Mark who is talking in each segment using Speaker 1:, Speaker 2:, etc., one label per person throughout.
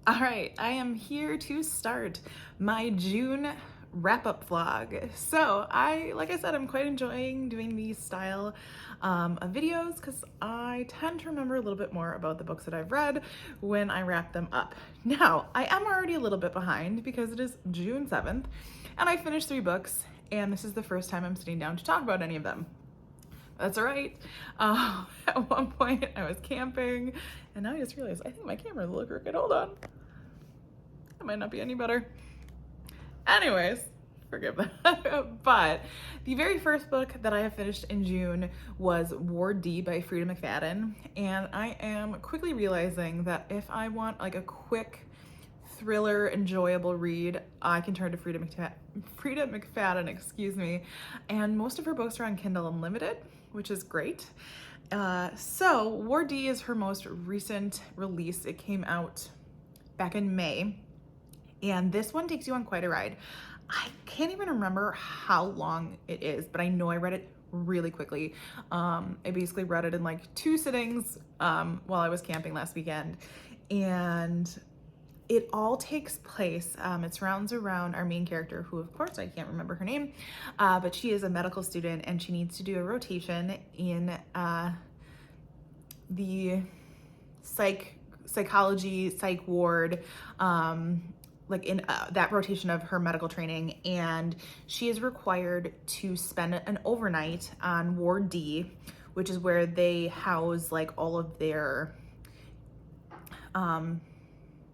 Speaker 1: All right, I am here to start my June wrap-up vlog. So like I said, I'm quite enjoying doing these style of videos because I tend to remember a little bit more about the books that I've read when I wrap them up. Now, I am already a little bit behind because it is June 7th and I finished 3 books and this is the first time I'm sitting down to talk about any of them. That's all right. At one point I was camping and now I just realized I think my camera's a little crooked. Hold on. It might not be any better. Anyways, forgive that. But the very first book that I have finished in June was Ward D by Frida McFadden. And I am quickly realizing that if I want like a quick thriller, enjoyable read, I can turn to Frida McFadden, excuse me. And most of her books are on Kindle Unlimited, which is great. So Ward D is her most recent release. It came out back in May. And this one takes you on quite a ride. I can't even remember how long it is, but I know I read it really quickly. I basically read it in like 2 sittings while I was camping last weekend. And it all takes place, it surrounds around our main character, who of course I can't remember her name, but she is a medical student and she needs to do a rotation in the psychology psych ward, like in that rotation of her medical training, and she is required to spend an overnight on Ward D, which is where they house like all of their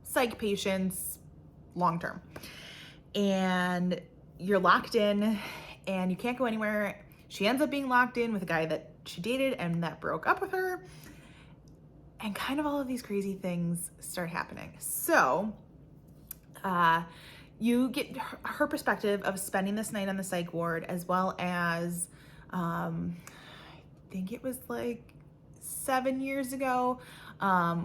Speaker 1: psych patients long term. And you're locked in and you can't go anywhere. She ends up being locked in with a guy that she dated and that broke up with her. And kind of all of these crazy things start happening. So you get her perspective of spending this night on the psych ward, as well as I think it was like 7 years ago,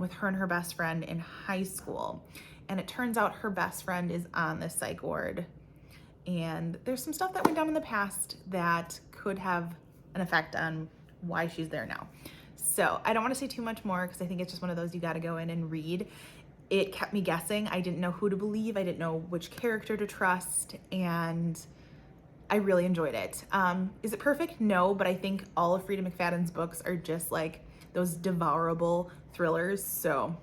Speaker 1: with her and her best friend in high school. And it turns out her best friend is on the psych ward. And there's some stuff that went down in the past that could have an effect on why she's there now. So I don't want to say too much more because I think it's just one of those you got to go in and read. It kept me guessing. I didn't know who to believe. I didn't know which character to trust, and I really enjoyed it. Is it perfect? No, but I think all of Frida McFadden's books are just like those devourable thrillers. So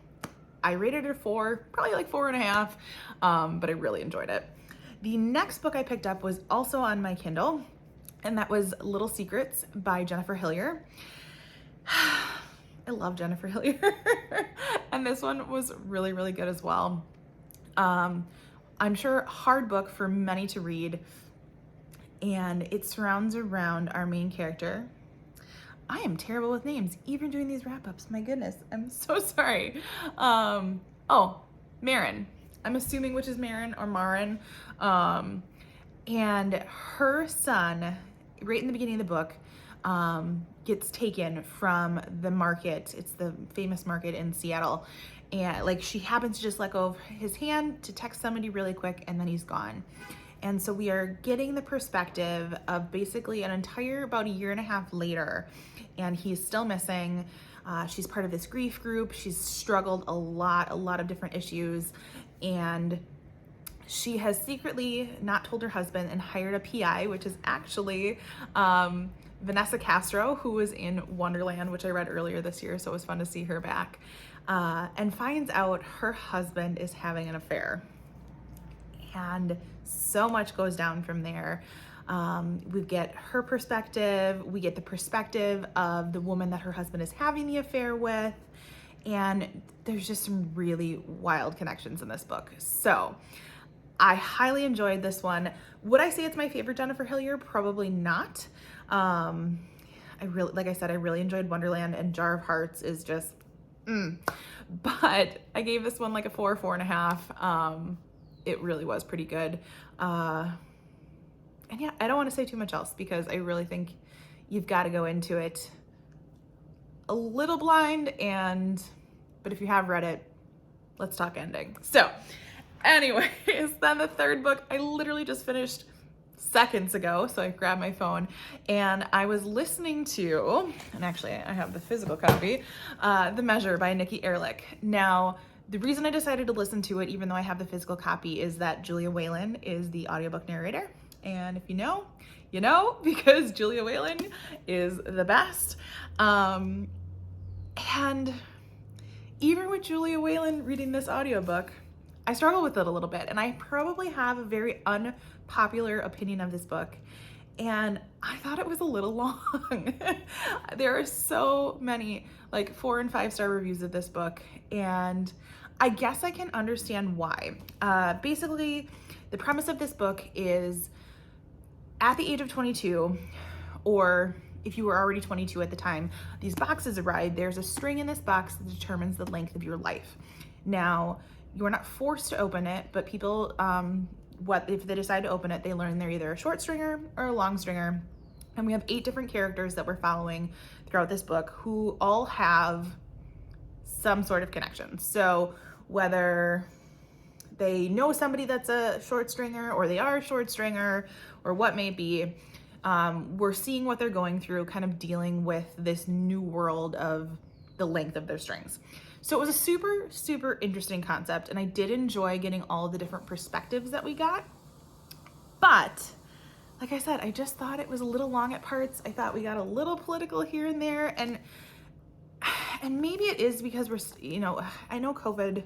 Speaker 1: I rated it a 4, probably like 4.5, but I really enjoyed it. The next book I picked up was also on my Kindle, and that was Little Secrets by Jennifer Hillier. I love Jennifer Hillier. And this one was really, really good as well. I'm sure hard book for many to read, and it surrounds around our main character. I am terrible with names, even doing these wrap-ups. My goodness, I'm so sorry. Oh, Marin. I'm assuming which is Marin or Marin. And her son, right in the beginning of the book, gets taken from the market. It's the famous market in Seattle. And like she happens to just let go of his hand to text somebody really quick, and then he's gone. And so we are getting the perspective of basically an entire, about 1.5 years later, and he's still missing. She's part of this grief group. She's struggled a lot of different issues, and she has secretly not told her husband and hired a PI, which is actually Vanessa Castro, who was in Wonderland, which I read earlier this year, so it was fun to see her back, and finds out her husband is having an affair. And so much goes down from there. We get her perspective, we get the perspective of the woman that her husband is having the affair with, and there's just some really wild connections in this book. So I highly enjoyed this one. Would I say it's my favorite Jennifer Hillier? Probably not. Like I said, I really enjoyed Wonderland, and Jar of Hearts is just, but I gave this one like a 4, 4.5. It really was pretty good. And yeah, I don't want to say too much else because I really think you've got to go into it a little blind, but if you have read it, let's talk ending. So anyways, then the third book I literally just finished seconds ago, so I grabbed my phone and I was listening to, and actually I have the physical copy, The Measure by Nikki Ehrlich. Now, The reason I decided to listen to it, even though I have the physical copy, is that Julia Whalen is the audiobook narrator. And if you know, you know, because Julia Whalen is the best. And even with Julia Whalen reading this audiobook, I struggle with it a little bit. And I probably have a very unpopular opinion of this book. And I thought it was a little long. There are so many like 4 and 5 star reviews of this book, and I guess I can understand why. Basically, the premise of this book is at the age of 22, or if you were already 22 at the time, these boxes arrive. There's a string in this box that determines the length of your life. Now, you're not forced to open it, but people, if they decide to open it, they learn they're either a short stringer or a long stringer. And we have 8 different characters that we're following throughout this book who all have some sort of connection. So whether they know somebody that's a short stringer, or they are a short stringer, or what may be, we're seeing what they're going through, kind of dealing with this new world of the length of their strings. So it was a super, super interesting concept, and I did enjoy getting all of the different perspectives that we got. But like I said, I just thought it was a little long at parts. I thought we got a little political here and there, and maybe it is because we're, I know COVID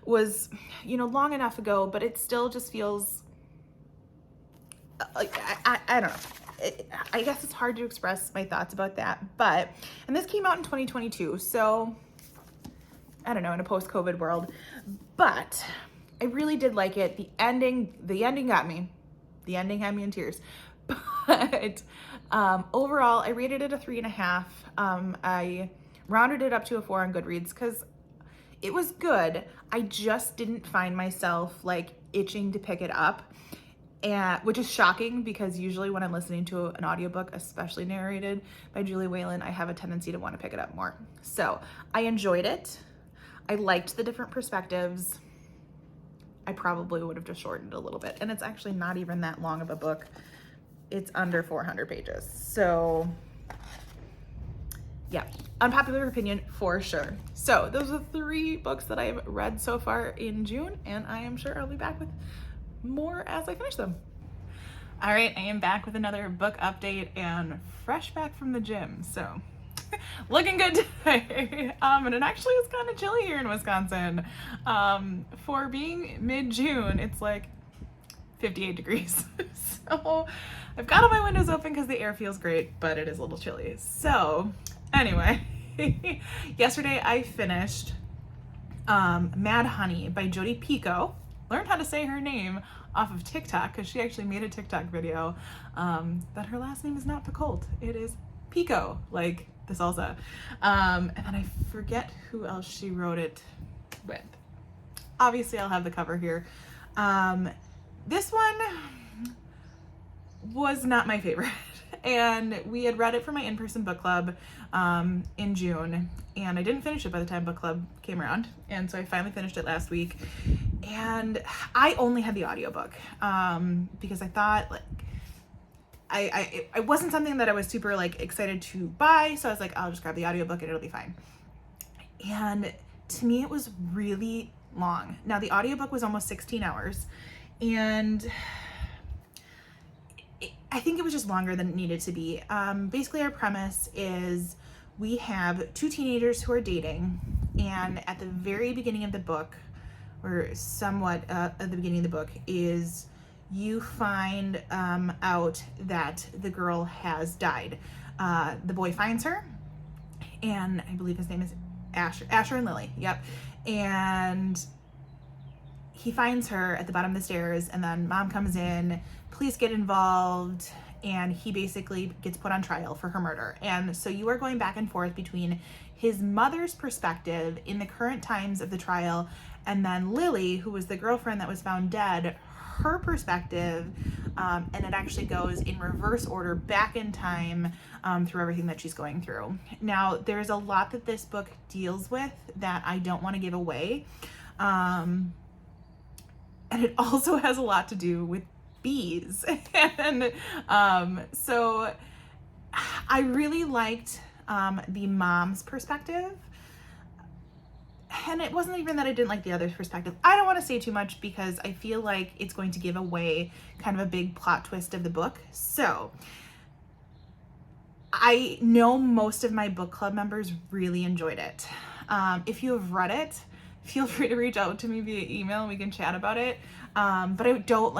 Speaker 1: was, long enough ago, but it still just feels like, I don't know. I guess it's hard to express my thoughts about that, and this came out in 2022, so I don't know, in a post-COVID world, but I really did like it. The ending got me. The ending had me in tears, but overall, I rated it a 3.5. I rounded it up to a 4 on Goodreads because it was good. I just didn't find myself like itching to pick it up, which is shocking because usually when I'm listening to an audiobook, especially narrated by Julia Whalen, I have a tendency to want to pick it up more. So I enjoyed it. I liked the different perspectives. I probably would have just shortened it a little bit. And it's actually not even that long of a book. It's under 400 pages. So yeah, unpopular opinion for sure. So those are 3 books that I've read so far in June, and I am sure I'll be back with more as I finish them. All right, I am back with another book update and fresh back from the gym. So looking good today. And it actually is kind of chilly here in Wisconsin. For being mid-June, it's like 58 degrees. So I've got all my windows open because the air feels great, but it is a little chilly. So anyway, yesterday I finished Mad Honey by Jodi Picoult. Learned how to say her name off of TikTok because she actually made a TikTok video that her last name is not Picoult. It is Pico, like the salsa. And then I forget who else she wrote it with. Obviously, I'll have the cover here. This one was not my favorite. And we had read it for my in-person book club in June, and I didn't finish it by the time book club came around. And so I finally finished it last week. And I only had the audiobook because I thought like I wasn't something that I was super like excited to buy, so I was like, I'll just grab the audiobook and it'll be fine. And to me, it was really long. Now the audiobook was almost 16 hours, and I think it was just longer than it needed to be. Basically, our premise is we have 2 teenagers who are dating, and at the very beginning of the book, or somewhat at the beginning of the book, is you find out that the girl has died. The boy finds her, and I believe his name is Asher and Lily, yep. And he finds her at the bottom of the stairs, and then mom comes in, police get involved, and he basically gets put on trial for her murder. And so you are going back and forth between his mother's perspective in the current times of the trial, and then Lily, who was the girlfriend that was found dead, her perspective, and it actually goes in reverse order back in time through everything that she's going through. Now, there's a lot that this book deals with that I don't want to give away, and it also has a lot to do with bees. And so I really liked the mom's perspective. and it wasn't even that I didn't like the other's perspective. I don't want to say too much because I feel like it's going to give away kind of a big plot twist of the book. So I know most of my book club members really enjoyed it. If you have read it, feel free to reach out to me via email and we can chat about it. But I don't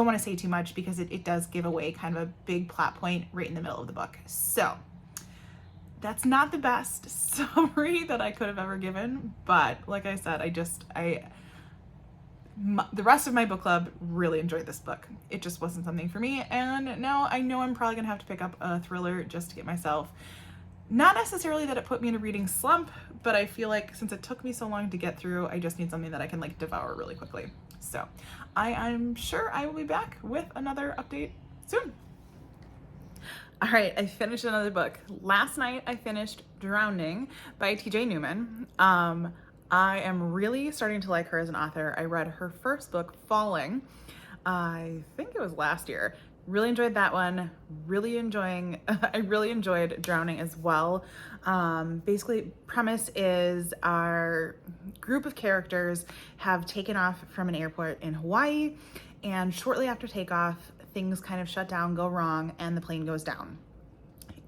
Speaker 1: want to say too much because it does give away kind of a big plot point right in the middle of the book. So that's not the best summary that I could have ever given, but like I said, the rest of my book club really enjoyed this book. It just wasn't something for me, and now I know I'm probably gonna have to pick up a thriller just to get myself, not necessarily that it put me in a reading slump, but I feel like since it took me so long to get through, I just need something that I can like devour really quickly. So I'm sure I will be back with another update soon. All right, I finished another book. Last night I finished Drowning by TJ Newman. I am really starting to like her as an author. I read her first book, Falling, I think it was last year. Really enjoyed that one. I really enjoyed Drowning as well. Basically, premise is our group of characters have taken off from an airport in Hawaii, and shortly after takeoff, things kind of shut down, go wrong, and the plane goes down.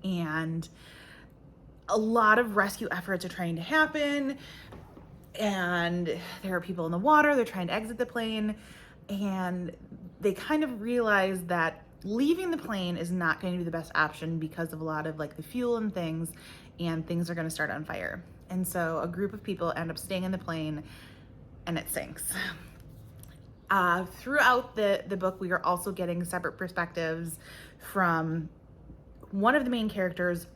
Speaker 1: And a lot of rescue efforts are trying to happen, and there are people in the water, they're trying to exit the plane, and they kind of realize that leaving the plane is not going to be the best option because of a lot of like the fuel and things are going to start on fire. And so a group of people end up staying in the plane and it sinks. Throughout the book, we are also getting separate perspectives from one of the main characters'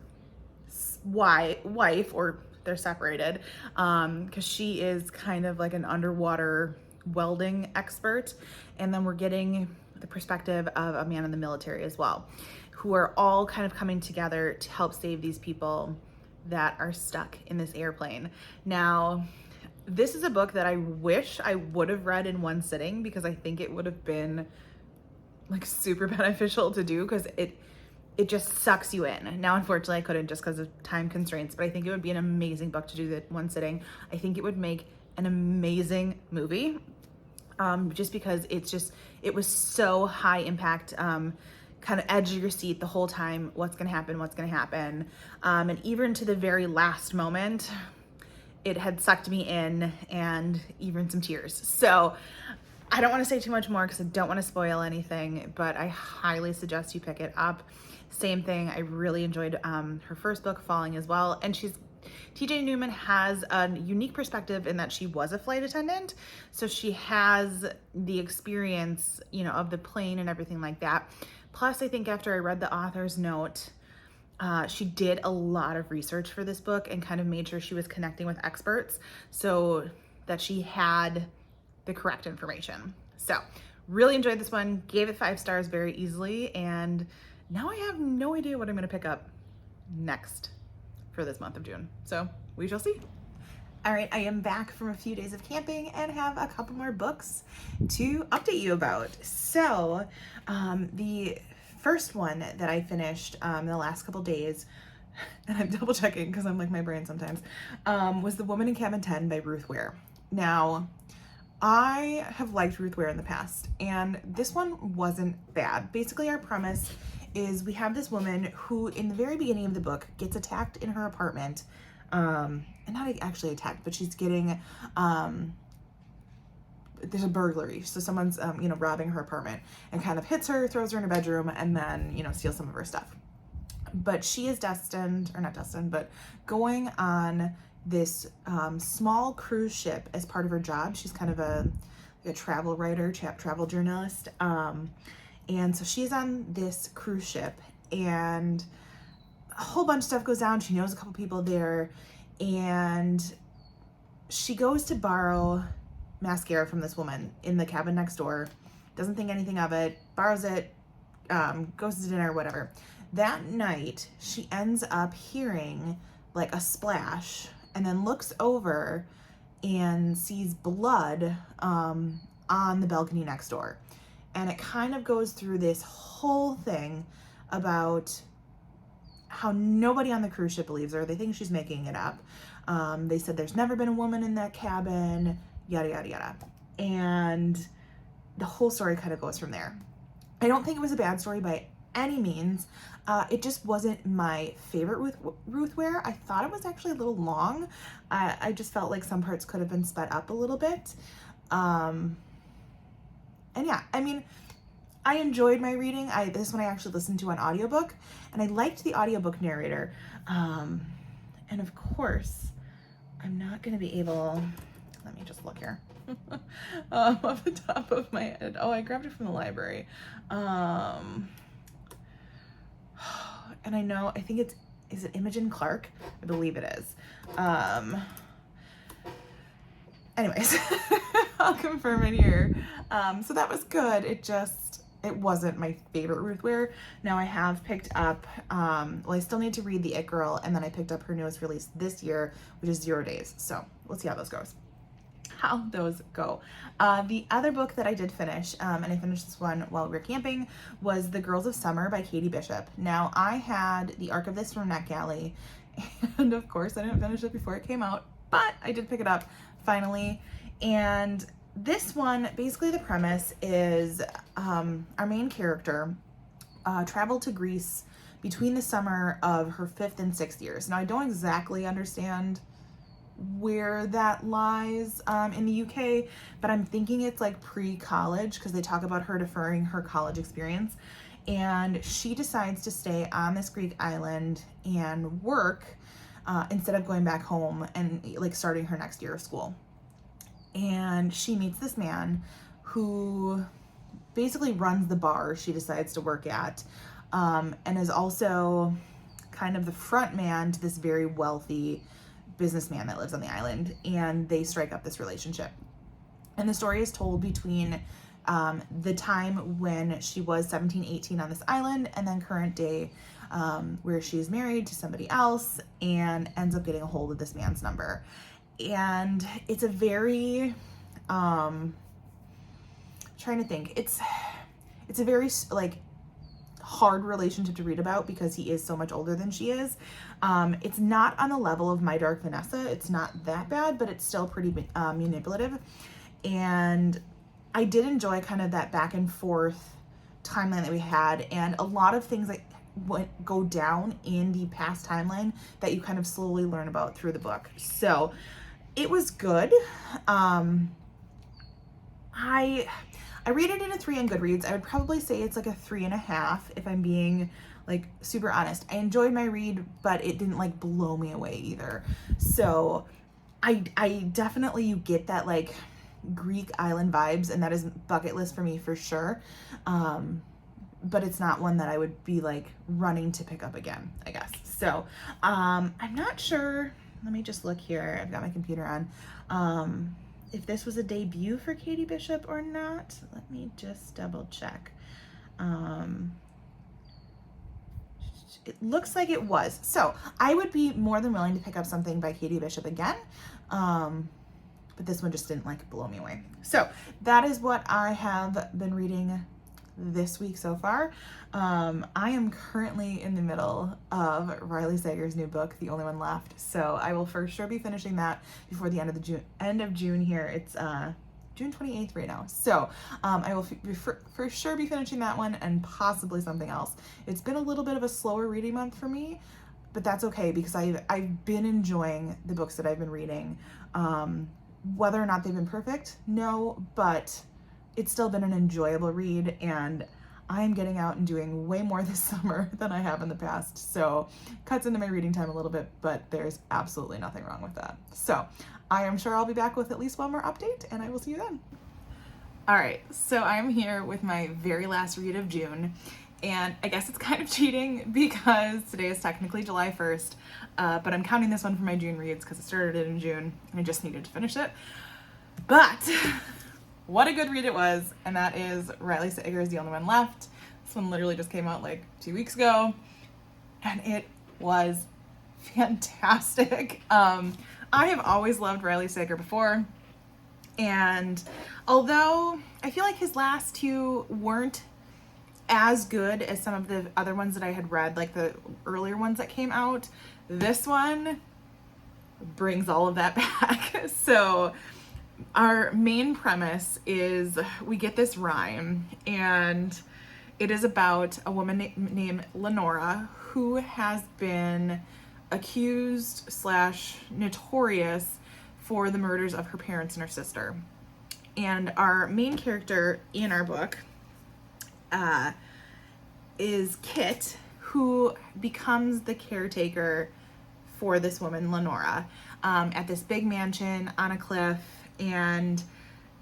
Speaker 1: wife, or they're separated, because she is kind of like an underwater welding expert. And then we're getting the perspective of a man in the military as well, who are all kind of coming together to help save these people that are stuck in this airplane. Now, this is a book that I wish I would have read in one sitting because I think it would have been like super beneficial to do, because it just sucks you in. Now, unfortunately, I couldn't just because of time constraints, but I think it would be an amazing book to do that one sitting. I think it would make an amazing movie, just because it was so high impact, kind of edge of your seat the whole time. What's gonna happen? And even to the very last moment, it had sucked me in, and even some tears. So I don't want to say too much more because I don't want to spoil anything, but I highly suggest you pick it up. Same thing, I really enjoyed her first book, Falling, as well. And TJ Newman has a unique perspective in that she was a flight attendant. So she has the experience, of the plane and everything like that. Plus, I think after I read the author's note, she did a lot of research for this book and kind of made sure she was connecting with experts so that she had the correct information. So really enjoyed this one, gave it 5 stars very easily, and now I have no idea what I'm gonna pick up next for this month of June. So we shall see. All right, I am back from a few days of camping and have a couple more books to update you about. So the first one that I finished in the last couple days, and I'm double checking because I'm like my brain sometimes, was The Woman in Cabin 10 by Ruth Ware. Now, I have liked Ruth Ware in the past, and this one wasn't bad. Basically, our premise is we have this woman who, in the very beginning of the book, gets attacked in her apartment. And not actually attacked, but she's getting, there's a burglary. So someone's, robbing her apartment and kind of hits her, throws her in a bedroom, and then, steals some of her stuff. But she is but going on this small cruise ship as part of her job. She's kind of a travel writer, travel journalist. And so she's on this cruise ship, and a whole bunch of stuff goes down. She knows a couple people there, and she goes to borrow mascara from this woman in the cabin next door, doesn't think anything of it, borrows it, goes to dinner, whatever. That night, she ends up hearing like a splash, and then looks over and sees blood on the balcony next door. And it kind of goes through this whole thing about how nobody on the cruise ship believes her. They think she's making it up. They said there's never been a woman in that cabin, yada, yada, yada. And the whole story kind of goes from there. I don't think it was a bad story by any means. It just wasn't my favorite Ruth Ware. I thought it was actually a little long. I just felt like some parts could have been sped up a little bit. And yeah, I mean, I enjoyed my reading. This one I actually listened to on audiobook, and I liked the audiobook narrator. And of course, I'm not going to be able, let me just look here. Off the top of my head. Oh, I grabbed it from the library. And I know, I think is it Imogen Clark? I believe it is. Anyways, I'll confirm it here. So that was good. It wasn't my favorite Ruth Ware. Now I have picked up, well, I still need to read The It Girl, and then I picked up her newest release this year, which is 0 Days. So let's see how those go. The other book that I did finish, and I finished this one while we were camping, was The Girls of Summer by Katie Bishop. Now, I had the arc of this from NetGalley, and of course I didn't finish it before it came out, but I did pick it up finally. And this one, basically the premise is our main character traveled to Greece between the summer of her 5th and 6th years. Now, I don't exactly understand where that lies in the UK, but I'm thinking it's like pre-college, because they talk about her deferring her college experience, and she decides to stay on this Greek island and work instead of going back home and like starting her next year of school. And she meets this man who basically runs the bar she decides to work at, and is also kind of the front man to this very wealthy businessman that lives on the island, and they strike up this relationship. And the story is told between the time when she was 17, 18 on this island, and then current day, where she's married to somebody else and ends up getting a hold of this man's number. And it's a very, trying to think, it's a very like hard relationship to read about because he is so much older than she is. It's not on the level of My Dark Vanessa. It's not that bad, but it's still pretty manipulative. And I did enjoy kind of that back and forth timeline that we had, and a lot of things that go down in the past timeline that you kind of slowly learn about through the book. So it was good. I rated it a 3 on Goodreads. I would probably say it's like a 3.5 if I'm being like super honest. I enjoyed my read, but it didn't like blow me away either. So I definitely, you get that like Greek island vibes, and that is bucket list for me for sure. But it's not one that I would be like running to pick up again, I guess. So I'm not sure. Let me just look here. I've got my computer on. If this was a debut for Katie Bishop or not. Let me just double check. It looks like it was. So I would be more than willing to pick up something by Katie Bishop again. But this one just didn't like blow me away. So that is what I have been reading this week so far. I am currently in the middle of Riley Sager's new book, The Only One Left. So I will for sure be finishing that before the end of June here. It's June 28th right now. So I will for sure be finishing that one, and possibly something else. It's been a little bit of a slower reading month for me, but that's okay because I've been enjoying the books that I've been reading. Whether or not they've been perfect, no, but it's still been an enjoyable read, and I'm getting out and doing way more this summer than I have in the past. So cuts into my reading time a little bit, but there's absolutely nothing wrong with that. So I am sure I'll be back with at least one more update, and I will see you then. All right, so I'm here with my very last read of June, and I guess it's kind of cheating because today is technically July 1st, but I'm counting this one for my June reads because I started it in June and I just needed to finish it. But what a good read it was, and that is Riley Sager's The Only One Left. This one literally just came out like 2 weeks ago, and it was fantastic. I have always loved Riley Sager before, and although I feel like his last two weren't as good as some of the other ones that I had read, like the earlier ones that came out. This one brings all of that back. So our main premise is we get this rhyme, and it is about a woman named Lenora who has been accused / notorious for the murders of her parents and her sister. And our main character in our book is Kit, who becomes the caretaker for this woman, Lenora, at this big mansion on a cliff. And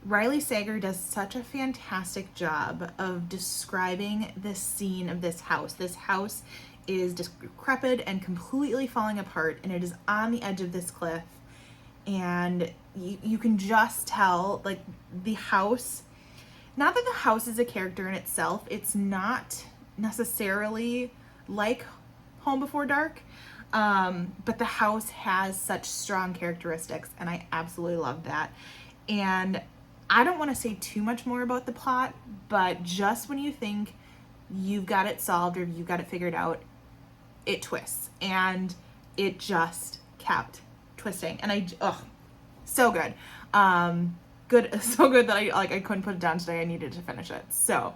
Speaker 1: Riley Sager does such a fantastic job of describing the scene of this house. This house is decrepit and completely falling apart, and it is on the edge of this cliff. And you can just tell, like, the house, not that the house is a character in itself, it's not necessarily like Home Before Dark, but the house has such strong characteristics, and I absolutely love that. And I don't want to say too much more about the plot, but just when you think you've got it solved or you've got it figured out, it twists, and it just kept twisting. And so good. So good that I couldn't put it down today. I needed to finish it. So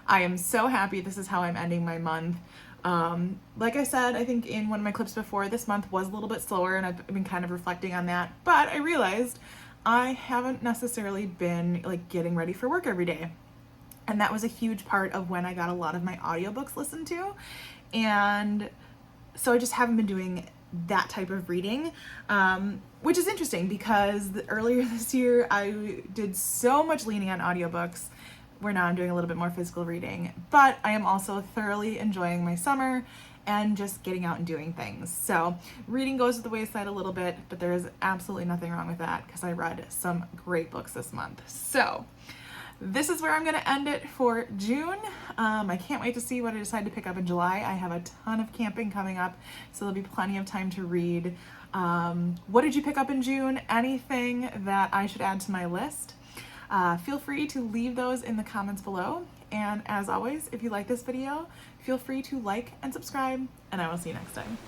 Speaker 1: I am so happy. This is how I'm ending my month. Like I said, I think in one of my clips before, this month was a little bit slower, and I've been kind of reflecting on that, but I realized I haven't necessarily been like getting ready for work every day. And that was a huge part of when I got a lot of my audiobooks listened to. And so I just haven't been doing that type of reading, which is interesting because earlier this year I did so much leaning on audiobooks, where now I'm doing a little bit more physical reading. But I am also thoroughly enjoying my summer and just getting out and doing things. So reading goes to the wayside a little bit, but there is absolutely nothing wrong with that because I read some great books this month. So this is where I'm going to end it for June. I can't wait to see what I decide to pick up in July. I have a ton of camping coming up, so there'll be plenty of time to read. What did you pick up in June? Anything that I should add to my list? Feel free to leave those in the comments below. And as always, if you like this video, feel free to like and subscribe, and I will see you next time.